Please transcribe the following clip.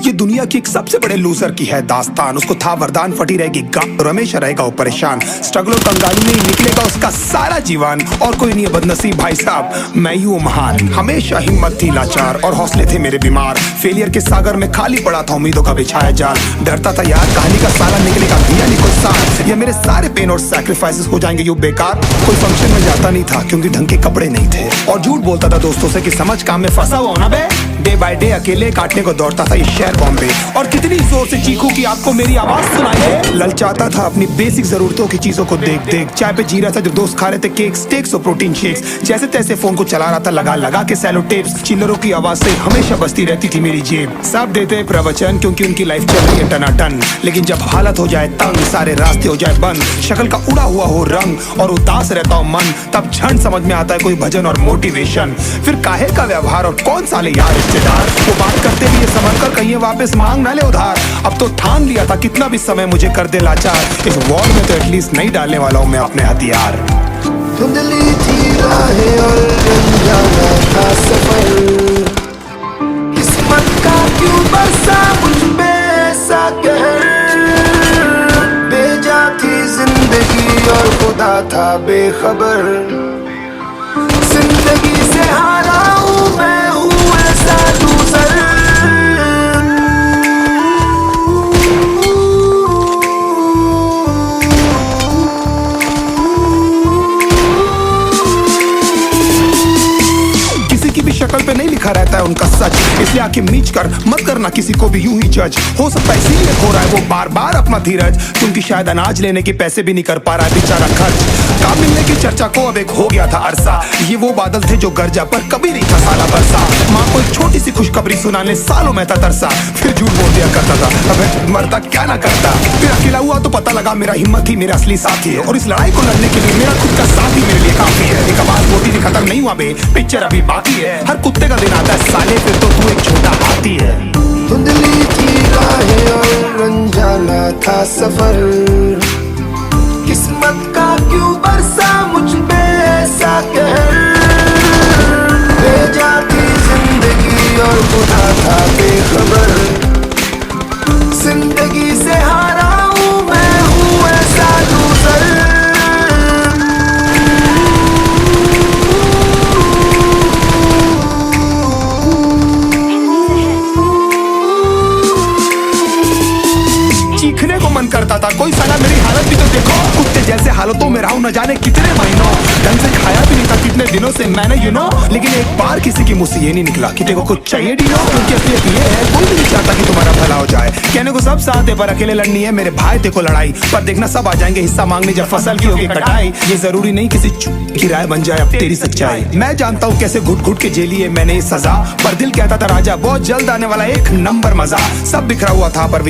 ये दुनिया की एक सबसे बड़े लूजर की है दास्तान। उसको था वरदान, फटी रहेगी गांव, हमेशा रहेगा वो परेशान। स्ट्रगल कंगाली में ही निकलेगा उसका सारा जीवन। और कोई नहीं है बदनसीब भाई साहब, मैं ही हूँ महान। हमेशा हिम्मत थी लाचार और हौसले थे मेरे बीमार। फेलियर के सागर में खाली पड़ा था उम्मीदों का बिछाया जाल। डरता था यार कहानी का साला निकलेगा दिया नहीं कोई साथ। ये मेरे सारे पेन और सैक्रिफाइसेस हो जाएंगे यूं बेकार। कोई फंक्शन में जाता नहीं था क्योंकि ढंग के कपड़े नहीं थे। और झूठ बोलता था दोस्तों से कि समझ काम में फंसा हुआ ना बे। डे बाय डे अकेले काटने को दौड़ता था ये शहर बॉम्बे। और कितनी जोर से चीखूं कि आपको मेरी आवाज सुनाई दे। ललचाता था अपनी बेसिक जरूरतों की चीजों को देख देख। चाय पे जी रहा था जो दोस्त खा रहे थे केक स्टेक्स और प्रोटीन शेक्स। जैसे तैसे फोन को चला रहा था लगा लगा के सैलो टेप्स। चिल्लरों की आवाज से हमेशा बजती रहती थी मेरी जेब। सब देते प्रवचन क्योंकि उनकी लाइफ चल रही है टनाटन। लेकिन जब हालत हो जाए तंग, सारे रास्ते हो जाए बंद, शक्ल का उड़ा हुआ हो रंग और उदास रहता हो मन, तब क्षण समझ में आता है कोई भजन और मोटिवेशन। फिर काहे का व्यवहार और कौन साले यार रिश्तेदार। वो बात करते भी ये समझ कर कहीं वापस मांग ना ले उधार। अब तो ठान लिया था कितना भी समय मुझे कर दे लाचार। इस वॉर में तो एटलीस्ट नहीं डालने वाला हूँ मैं अपने हथियार। धुंधली थी राहें और अनजाना था सफर। किस्मत का क्यों बरसा मुझ पे ऐसा कहर। बेजा थी जिंदगी और खुदा था बेखबर। जिंदगी से हारा हूँ मैं हूँ ऐसा लूजर। शक्ल पे नहीं लिखा रहता है उनका सच, इसलिए आके मीच कर मत करना किसी को भी यूं ही जज। हो सकता है इसीलिए खो रहा है वो बार बार अपना धीरज, क्योंकि शायद अनाज लेने के पैसे भी नहीं कर पा रहा है बेचारा खर्च। काम मिलने की चर्चा को अब एक हो गया था अरसा। ये वो बादल थे जो गरजा पर कभी नहीं था साला बरसा। माँ को एक छोटी सी खुशखबरी सुनाने सालों में था तरसा। फिर झूठ बोल दिया करता था अब मरता क्या ना करता। फिर अकेला हुआ तो पता लगा मेरा हिम्मत ही मेरा असली साथी है। और इस लड़ाई को लड़ने के लिए मेरा खुद का साथ ही मेरे लिए काफी है। एक आवाज मोटी भी खत्म नहीं हुआ बे, पिक्चर अभी बाकी है। हर कुत्ते का दिन आता है साले, फिर तो तू एक छोटा हाथी है। धुंधली थी राहें और अनजाना था सफर। किस्मत का क्यों बरसा मुझ पे ऐसा कहर। बेजा थी जिंदगी और खुदा था बेखबर। जिंदगी से हारा हूँ मैं हूँ ऐसा लूजर। चीखने को मन करता था कोई साला मेरी हालत भी तो देखो। कुत्ते जैसे हालतों में रहा हूं न जाने कितने महीनों। ढंग से खाया भी नहीं था कितने दिनों से मैंने लेकिन एक बार किसी की मुंह से ये नहीं निकला कि देखो कुछ चाहिए डीनो। क्योंकि असलियत ये है कोई भी नहीं चाहता कि तुम्हारा भला हो जाए। कहने को सब साथ है पर अकेले लड़नी है मेरे भाई देखो लड़ाई। पर देखना सब आ जाएंगे हिस्सा मांगने जब फसल की होगी कटाई। ये जरूरी नहीं किसी की राय बन जाए अब तेरी सच्चाई। मैं जानता हूँ कैसे घुट घुट के झेली है मैंने ये सजा। पर दिल कहता था राजा बहुत जल्द आने वाला एक नंबर मजा। सब बिखरा हुआ था पर